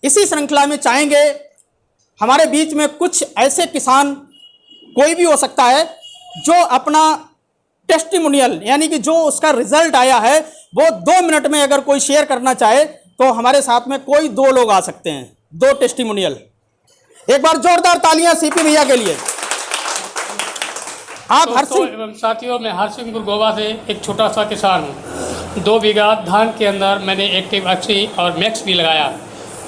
इसी श्रृंखला में चाहेंगे हमारे बीच में कुछ ऐसे किसान, कोई भी हो सकता है, जो अपना टेस्टिमोनियल यानी कि जो उसका रिजल्ट आया है वो 2 मिनट में अगर कोई शेयर करना चाहे तो हमारे साथ में कोई 2 लोग आ सकते हैं, 2 टेस्टिमोनियल। एक बार जोरदार तालियां सीपी भैया के लिए। आप एवं साथियों, मैं हरसिंहपुर गोवा से एक छोटा सा किसान हूँ। 2 बीघा धान के अंदर मैंने एक्टिव 80 और मैक्स भी लगाया,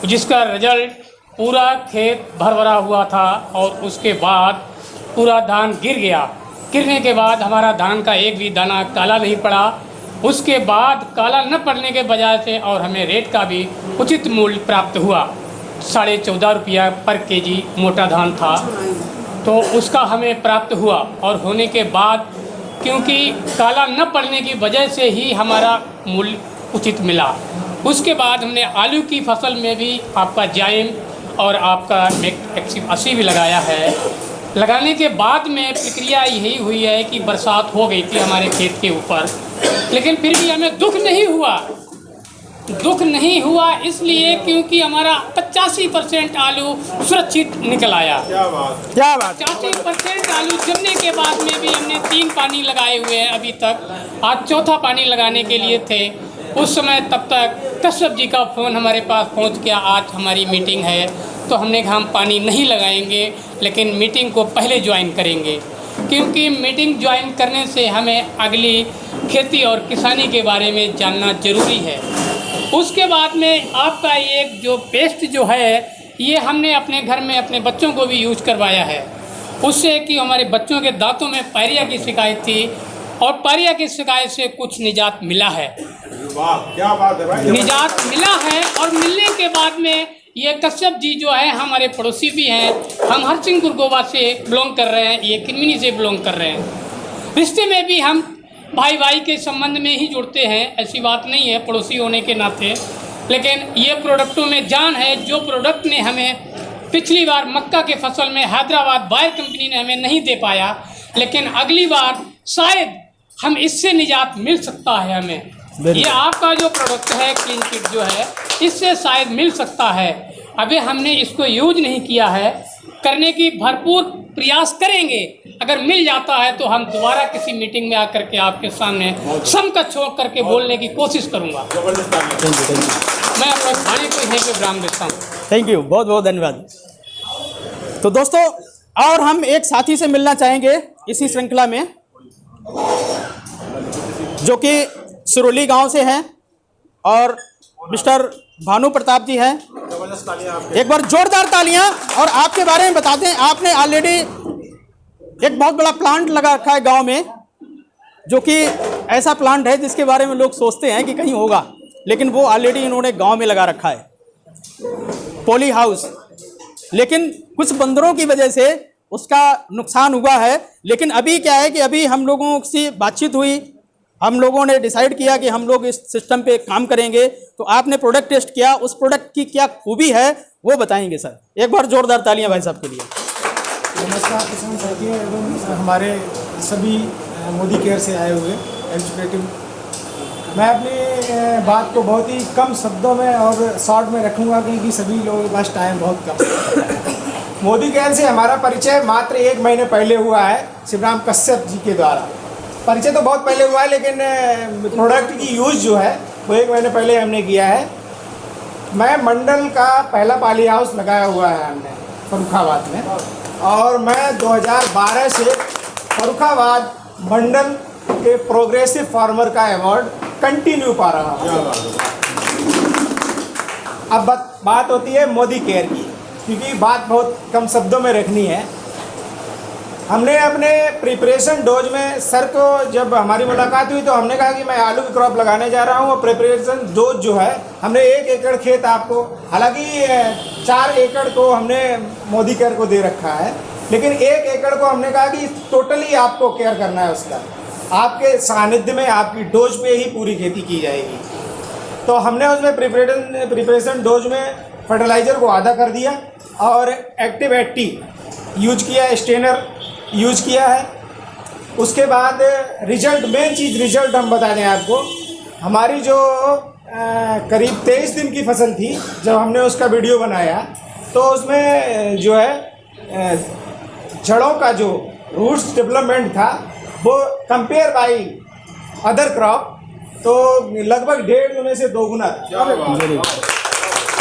जिसका रिजल्ट पूरा खेत भरभरा हुआ था और उसके बाद पूरा धान गिर गया। गिरने के बाद हमारा धान का एक भी दाना काला नहीं पड़ा। उसके बाद काला न पड़ने के वजह से और हमें रेट का भी उचित मूल्य प्राप्त हुआ। 14.5 रुपया पर केजी मोटा धान था, तो उसका हमें प्राप्त हुआ। और होने के बाद क्योंकि काला न पड़ने की वजह से ही हमारा मूल्य उचित मिला। उसके बाद हमने आलू की फसल में भी आपका जाइम और आपका एक्टिव 80 भी लगाया है। लगाने के बाद में प्रक्रिया यही हुई है कि बरसात हो गई थी हमारे खेत के ऊपर, लेकिन फिर भी हमें दुख नहीं हुआ इसलिए क्योंकि हमारा 85% आलू सुरक्षित निकल आया। क्या बात 85% आलू जमने के बाद में भी हमने 3 पानी लगाए हुए हैं अभी तक। आज चौथा पानी लगाने के लिए थे। उस समय तब तक कश्यप जी का फ़ोन हमारे पास पहुंच गया, आज हमारी मीटिंग है। तो हमने कहा हम पानी नहीं लगाएंगे, लेकिन मीटिंग को पहले ज्वाइन करेंगे, क्योंकि मीटिंग ज्वाइन करने से हमें अगली खेती और किसानी के बारे में जानना ज़रूरी है। उसके बाद में आपका एक जो पेस्ट जो है, ये हमने अपने घर में अपने बच्चों को भी यूज करवाया है, उससे कि हमारे बच्चों के दांतों में पायरिया की शिकायत थी और पायरिया की शिकायत से कुछ निजात मिला है। वाह, क्या बात है भाई। निजात मिला है। और मिलने के बाद में ये कश्यप जी जो है हमारे पड़ोसी भी हैं। हम हरसिंहपुर गोवा से बिलोंग कर रहे हैं, ये किन्मिनी से बिलोंग कर रहे हैं। रिश्ते में भी हम भाई भाई के संबंध में ही जुड़ते हैं, ऐसी बात नहीं है पड़ोसी होने के नाते। लेकिन ये प्रोडक्टों में जान है। जो प्रोडक्ट ने हमें पिछली बार मक्का के फसल में हैदराबाद बायर कंपनी ने हमें नहीं दे पाया, लेकिन अगली बार शायद हम इससे निजात मिल सकता है हमें। ये आपका जो प्रोडक्ट है क्लीन किट जो है, इससे शायद मिल सकता है। अभी हमने इसको यूज नहीं किया है, करने की भरपूर प्रयास करेंगे। अगर मिल जाता है तो हम दोबारा किसी मीटिंग में आकर के आपके सामने समकक्ष होकर करके बोलने की कोशिश करूंगा। मैं अपने खाने को यहीं पे विराम देता हूँ। थैंक यू, बहुत बहुत धन्यवाद। तो दोस्तों, और हम एक साथी से मिलना चाहेंगे इसी श्रृंखला में, जो कि सिरोली गांव से हैं और मिस्टर भानु प्रताप जी हैं। एक बार जोरदार तालियां। और आपके बारे में बताते हैं, आपने ऑलरेडी एक बहुत बड़ा प्लांट लगा रखा है गांव में, जो कि ऐसा प्लांट है जिसके बारे में लोग सोचते हैं कि कहीं होगा, लेकिन वो ऑलरेडी इन्होंने गांव में लगा रखा है, पॉली हाउस। लेकिन कुछ बंदरों की वजह से उसका नुकसान हुआ है। लेकिन अभी क्या है कि अभी हम लोगों से बातचीत हुई, हम लोगों ने डिसाइड किया कि हम लोग इस सिस्टम पे काम करेंगे। तो आपने प्रोडक्ट टेस्ट किया, उस प्रोडक्ट की क्या खूबी है वो बताएंगे सर। एक बार जोरदार तालियां भाई साहब के लिए। नमस्कार किसान साथियों एवं हमारे सभी मोदी केयर से आए हुए एजुकेटिव। मैं अपनी बात को बहुत ही कम शब्दों में और शॉर्ट में रखूँगा, क्योंकि सभी लोगों के पास टाइम बहुत कम है। मोदी केयर से हमारा परिचय मात्र 1 महीने पहले हुआ है, शिवराम कश्यप जी के द्वारा। परिचय तो बहुत पहले हुआ है, लेकिन प्रोडक्ट की यूज़ जो है वो 1 महीने पहले हमने किया है। मैं मंडल का पहला पॉली हाउस लगाया हुआ है हमने फर्रुखाबाद में, और मैं 2012 से फर्रुखाबाद मंडल के प्रोग्रेसिव फार्मर का अवार्ड कंटिन्यू पा रहा हूँ। अब बात होती है मोदी केयर की, क्योंकि बात बहुत कम शब्दों में रखनी है। हमने अपने प्रिपरेशन डोज में सर को जब हमारी मुलाकात हुई तो हमने कहा कि मैं आलू की क्रॉप लगाने जा रहा हूँ, और प्रिपरेशन डोज जो है हमने 1 एकड़ खेत आपको, हालांकि 4 एकड़ को हमने मोदी केयर को दे रखा है, लेकिन 1 एकड़ को हमने कहा कि टोटली आपको केयर करना है उसका, आपके सानिध्य में आपकी डोज पे ही पूरी खेती की जाएगी। तो हमने उसमें प्रिपरेशन डोज में फर्टिलाइज़र को आधा कर दिया और एक्टिव 80 यूज किया, स्टेनर यूज किया है। उसके बाद रिजल्ट, मेन चीज़ रिजल्ट हम बता दें आपको, हमारी जो करीब 23 दिन की फसल थी जब हमने उसका वीडियो बनाया, तो उसमें जो है जड़ों का जो रूट्स डेवलपमेंट था वो कंपेयर बाई अदर क्रॉप तो लगभग 1.5 गुने से 2 गुना था।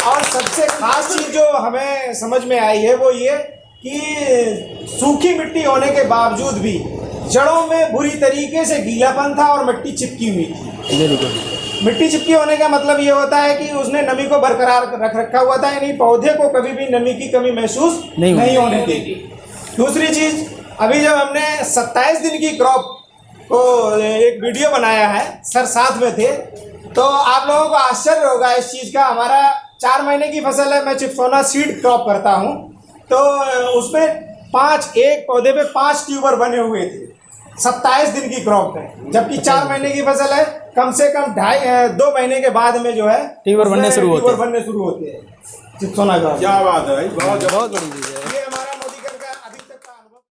और सबसे खास चीज़ जो हमें समझ में आई है वो ये कि सूखी मिट्टी होने के बावजूद भी जड़ों में बुरी तरीके से गीलापन था और मिट्टी चिपकी हुई थी। मिट्टी चिपकी होने का मतलब ये होता है कि उसने नमी को बरकरार रख रखा हुआ था, यानी पौधे को कभी भी नमी की कमी महसूस नहीं होने देगी। दूसरी चीज़, अभी जब हमने 27 दिन की क्रॉप को एक वीडियो बनाया है, सर साथ में थे, तो आप लोगों को आश्चर्य होगा इस चीज़ का। हमारा 4 महीने की फसल है, मैं चिप्सोना सीड क्रॉप करता हूँ, तो उसमें एक पौधे पे 5 ट्यूबर बने हुए थे 27 दिन की क्रॉप में, जबकि 4 महीने की फसल है, कम से कम 2 महीने के बाद में जो है ट्यूबर बनने शुरू होते हैं। चिप्सोना का। क्या बात है भाई, बहुत बहुत बड़ी चीज़ है।